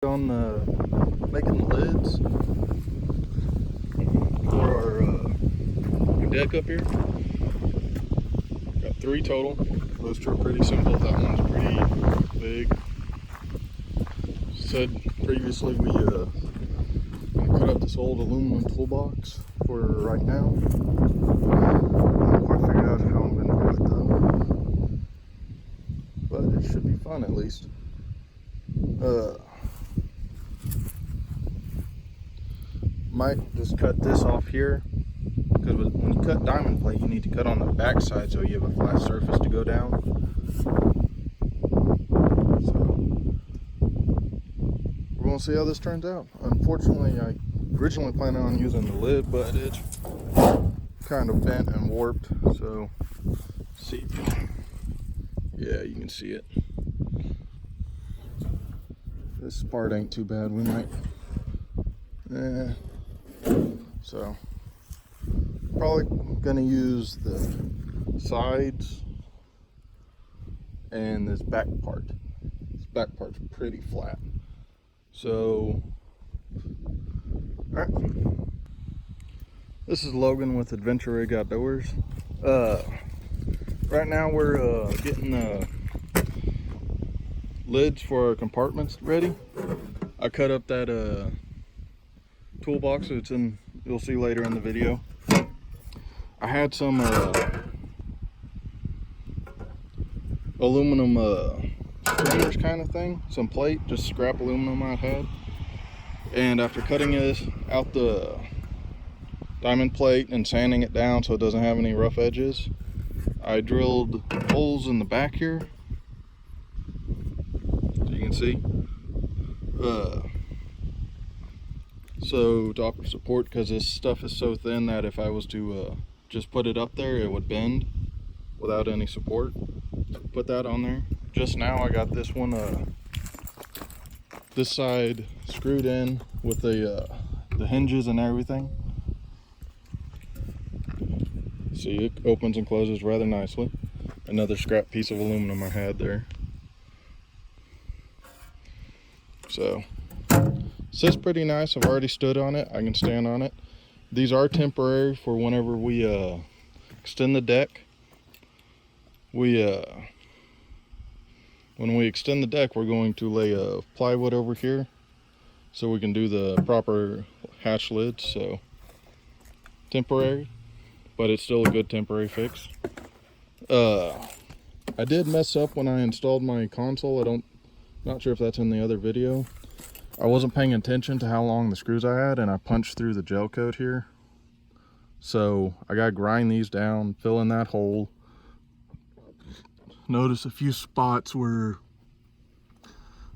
On making the lids for our deck up here. Got 3 total. Those 2 are pretty simple. That one's pretty big. Said previously we cut up this old aluminum toolbox for right now. I haven't quite figured out how I'm going to do it though, but it should be fun at least. Might just cut this off here, because when you cut diamond plate you need to cut on the back side so you have a flat surface to go down. So we're going to see how this turns out. Unfortunately, I originally planned on using the lid, but it's kind of bent and warped, so see, yeah, you can see it. This part ain't too bad. We might so probably gonna use the sides and this back part. This back part's pretty flat. So, all right. This is Logan with Adventure Rig Outdoors. Right now we're getting the lids for our compartments ready. I cut up that toolbox. It's in, you'll see later in the video. I had some aluminum stringers kind of thing, some plate, just scrap aluminum I had. And after cutting it out the diamond plate and sanding it down so it doesn't have any rough edges, I drilled holes in the back here, so you can see. So to offer support, because this stuff is so thin that if I was to just put it up there, it would bend without any support. So put that on there. Just now I got this one, this side screwed in with the hinges and everything. See, it opens and closes rather nicely. Another scrap piece of aluminum I had there. So sits pretty nice. I've already stood on it. I can stand on it. These are temporary for whenever we extend the deck. When we extend the deck, we're going to lay plywood over here so we can do the proper hatch lids. So temporary, but it's still a good temporary fix. I did mess up when I installed my console. Not sure if that's in the other video. I wasn't paying attention to how long the screws I had, and I punched through the gel coat here. So I gotta grind these down, fill in that hole. Notice a few spots where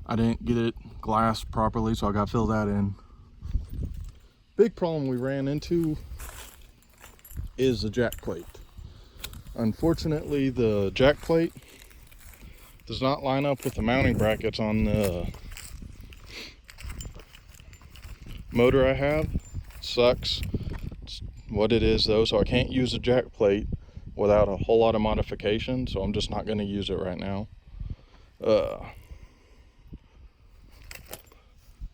I didn't get it glassed properly, so I gotta fill that in. Big problem we ran into is the jack plate. Unfortunately, the jack plate does not line up with the mounting brackets on the motor I have. Sucks. It's what it is though, so I can't use a jack plate without a whole lot of modification, so I'm just not going to use it right now.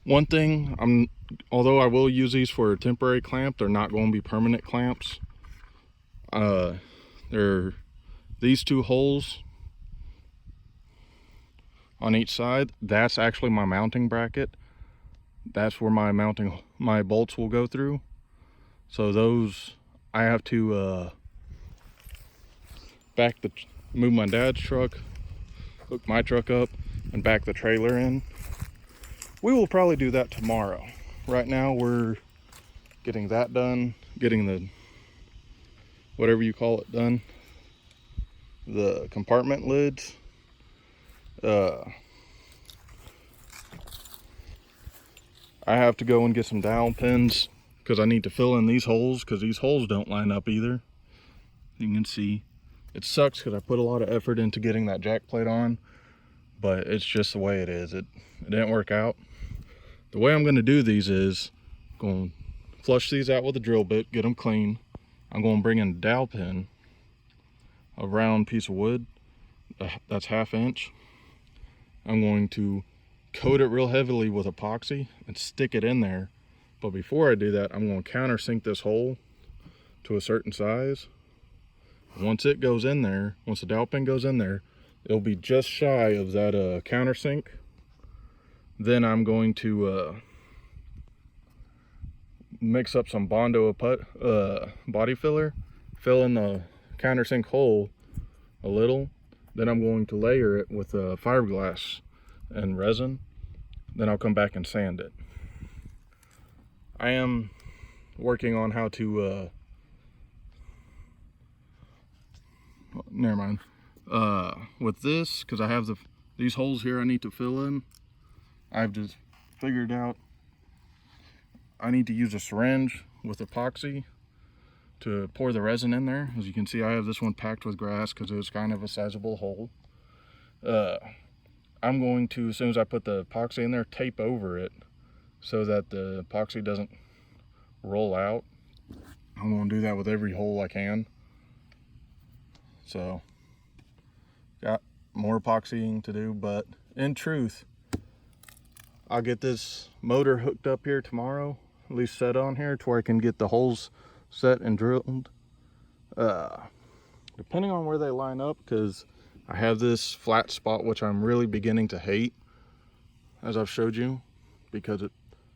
One thing, although I will use these for a temporary clamp, they're not going to be permanent clamps. They're these 2 holes on each side. That's actually my mounting bracket. That's where my bolts will go through. So those, I have to move my dad's truck, hook my truck up, and back the trailer in. We will probably do that tomorrow. Right now we're getting that done, getting the, whatever you call it, done. The compartment lids. I have to go and get some dowel pins because I need to fill in these holes, because these holes don't line up either. You can see it sucks because I put a lot of effort into getting that jack plate on, but it's just the way it is. It didn't work out. The way I'm going to do these is going to flush these out with a drill bit, get them clean. I'm going to bring in a dowel pin, a round piece of wood that's 1/2 inch. I'm going to coat it real heavily with epoxy and stick it in there. But before I do that, I'm going to countersink this hole to a certain size. Once it goes in there, once the dowel pin goes in there, it'll be just shy of that countersink. Then I'm going to mix up some Bondo body filler, fill in the countersink hole a little. Then I'm going to layer it with fiberglass and resin. Then I'll come back and sand it. I am working on how to never mind. With this, because I have these holes here I need to fill in, I've just figured out I need to use a syringe with epoxy to pour the resin in there. As you can see, I have this one packed with grass because it was kind of a sizable hole. I'm going to, as soon as I put the epoxy in there, tape over it so that the epoxy doesn't roll out. I'm going to do that with every hole I can. So, got more epoxying to do, but in truth, I'll get this motor hooked up here tomorrow, at least set on here to where I can get the holes set and drilled. Depending on where they line up, because I have this flat spot which I'm really beginning to hate, as I've showed you, because it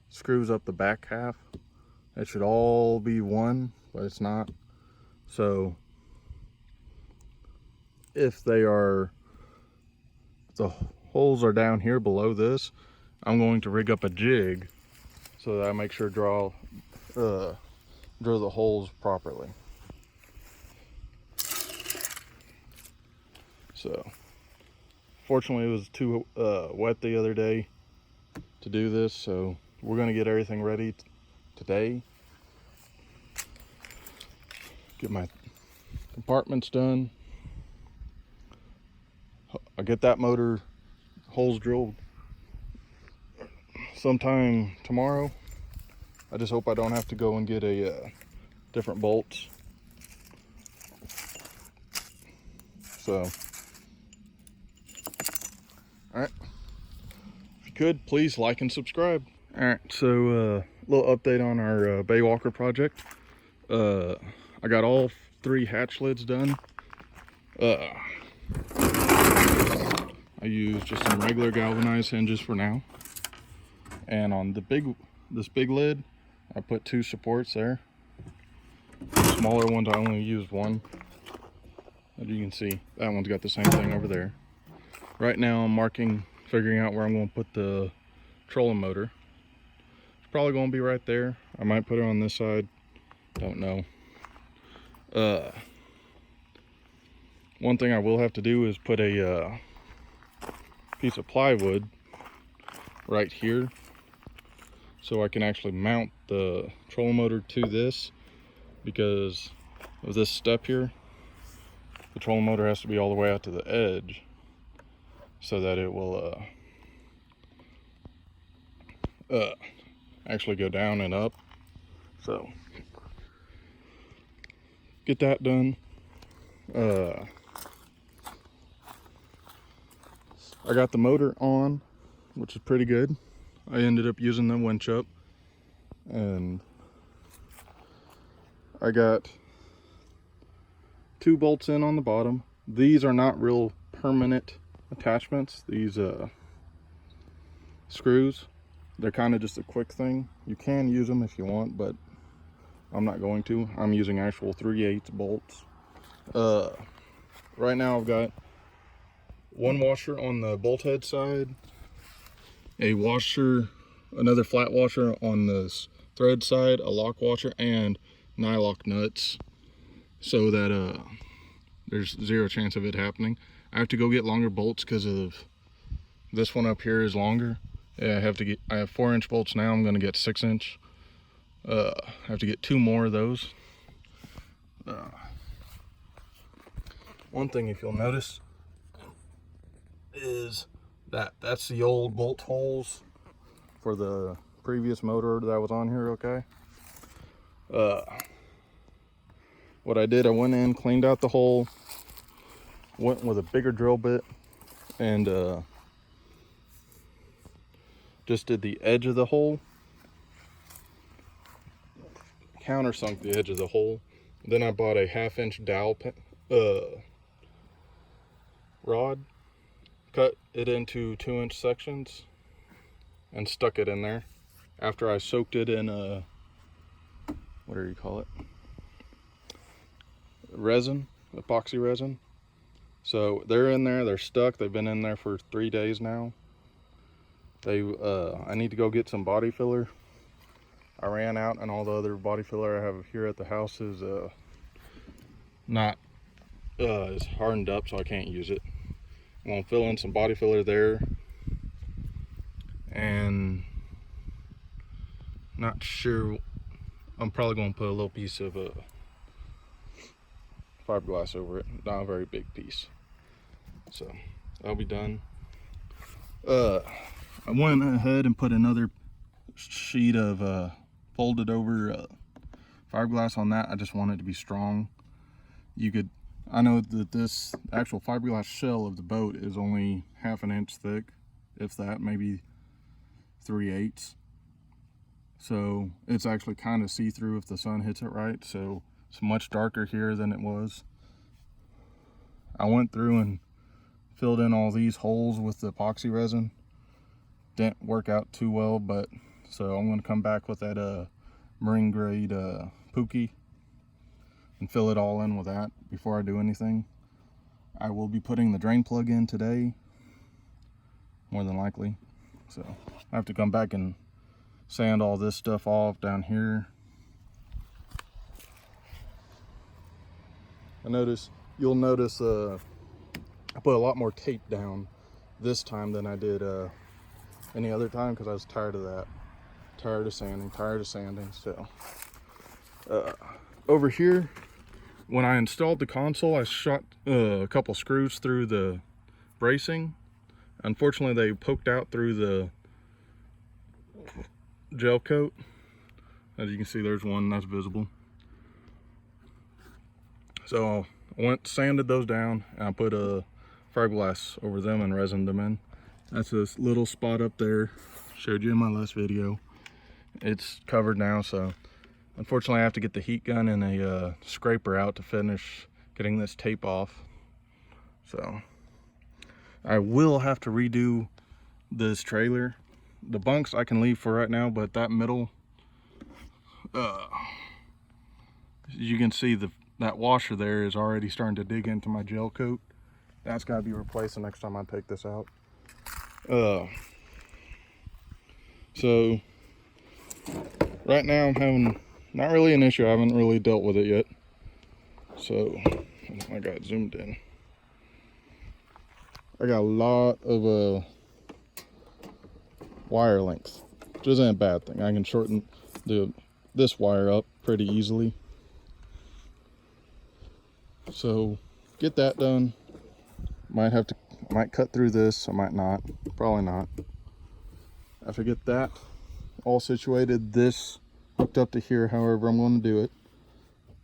screws up the back half. It should all be one, but it's not. So if the holes are down here below this, I'm going to rig up a jig so that I make sure drill the holes properly. So fortunately it was too wet the other day to do this, so we're going to get everything ready today. Get my compartments done. I'll get that motor holes drilled sometime tomorrow. I just hope I don't have to go and get a different bolts. So, all right. If you could, please like and subscribe. All right, so little update on our BayWalker project. I got all 3 hatch lids done. I used just some regular galvanized hinges for now. And on this big lid, I put 2 supports there. The smaller ones, I only used 1. As you can see, that one's got the same thing over there. Right now I'm figuring out where I'm going to put the trolling motor. It's probably going to be right there. I might put it on this side, don't know. One thing I will have to do is put a piece of plywood right here so I can actually mount the trolling motor to this, because of this step here. The trolling motor has to be all the way out to the edge so that it will actually go down and up. So get that done. I got the motor on, which is pretty good. I ended up using the winch up, and I got 2 bolts in on the bottom. These are not real permanent attachments, these screws. They're kind of just a quick thing. You can use them if you want, but I'm not going to. I'm using actual 3/8 bolts. Right now I've got 1 washer on the bolt head side, a washer, another flat washer on the thread side, a lock washer, and nylock nuts, so that there's 0 chance of it happening. I have to go get longer bolts because of this one up here is longer. Yeah, I have 4-inch bolts now. I'm going to get 6-inch. I have to get 2 more of those. One thing, if you'll notice, is that's the old bolt holes for the previous motor that was on here. Okay. What I did, I went in, cleaned out the hole, went with a bigger drill bit, and just did the edge of the hole, countersunk the edge of the hole. Then I bought a 1/2-inch dowel rod, cut it into 2-inch sections, and stuck it in there. After I soaked it in what do you call it? Resin, epoxy resin. So they're in there, they're stuck. They've been in there for 3 days now. I need to go get some body filler. I ran out, and all the other body filler I have here at the house is not is hardened up, so I can't use it. I'm gonna fill in some body filler there, and not sure. I'm probably gonna put a little piece of fiberglass over it, not a very big piece. So that'll be done. I went ahead and put another sheet of folded over fiberglass on that. I just want it to be strong. I know that this actual fiberglass shell of the boat is only 1/2 inch thick, if that, maybe 3/8. So it's actually kind of see-through if the sun hits it right. So it's much darker here than it was. I went through and filled in all these holes with the epoxy resin. Didn't work out too well, but so I'm going to come back with that marine grade Pookie and fill it all in with that before I do anything. I will be putting the drain plug in today, more than likely. So I have to come back and sand all this stuff off down here. You'll notice I put a lot more tape down this time than I did any other time, because I was tired of that. Tired of sanding. So over here, when I installed the console, I shot a couple screws through the bracing. Unfortunately, they poked out through the gel coat. As you can see, there's one that's visible. So I sanded those down, and I put a fiberglass over them and resined them in. That's this little spot up there. Showed you in my last video. It's covered now, so unfortunately I have to get the heat gun and a scraper out to finish getting this tape off. So I will have to redo this trailer. The bunks I can leave for right now, but that middle, you can see that washer there is already starting to dig into my gel coat. That's got to be replaced the next time I take this out. So right now I'm having not really an issue. I haven't really dealt with it yet. So I got zoomed in. I got a lot of wire length, which isn't a bad thing. I can shorten this wire up pretty easily. So get that done. Might cut through this. I might not. Probably not. After I get that all situated, this hooked up to here, however I'm going to do it.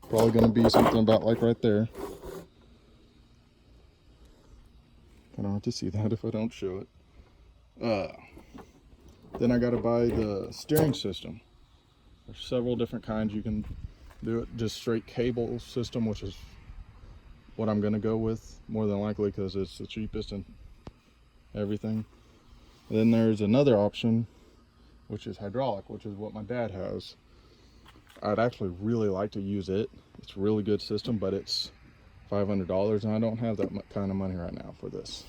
Probably going to be something about like right there. I don't have to see that if I don't show it. Then I got to buy the steering system. There's several different kinds you can do it. Just straight cable system, which is what I'm going to go with, more than likely, because it's the cheapest and everything. Then there's another option, which is hydraulic, which is what my dad has. I'd actually really like to use it. It's a really good system, but it's $500, and I don't have that kind of money right now for this.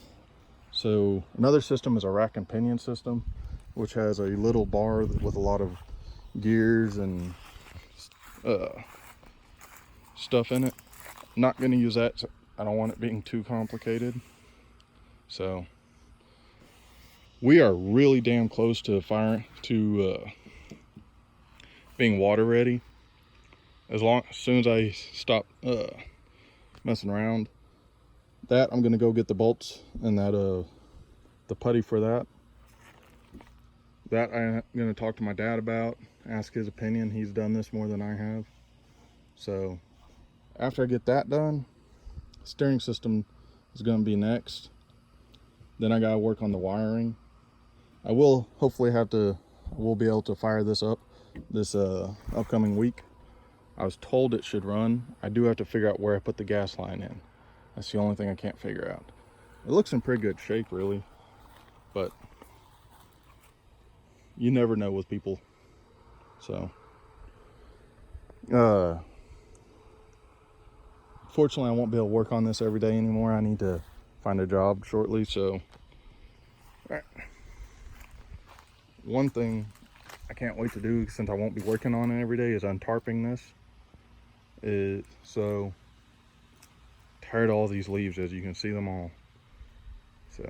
So another system is a rack and pinion system, which has a little bar with a lot of gears and stuff in it. Not going to use that. So I don't want it being too complicated. So we are really damn close to being water ready. As soon as I stop messing around, I'm gonna go get the bolts and the putty for that. That I'm gonna talk to my dad about, ask his opinion. He's done this more than I have. So after I get that done, steering system is gonna be next. Then I gotta work on the wiring. I will hopefully we'll be able to fire this up this upcoming week. I was told it should run. I do have to figure out where I put the gas line in. That's the only thing I can't figure out. It looks in pretty good shape, really, but you never know with people. So, fortunately, I won't be able to work on this every day anymore. I need to find a job shortly. So, all right. One thing I can't wait to do, since I won't be working on it every day, is untarping this. So tired of all these leaves, as you can see them all. So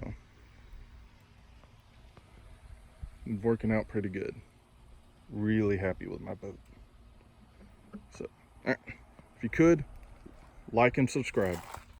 it's working out pretty good. Really happy with my boat. So, all right. If you could, like and subscribe.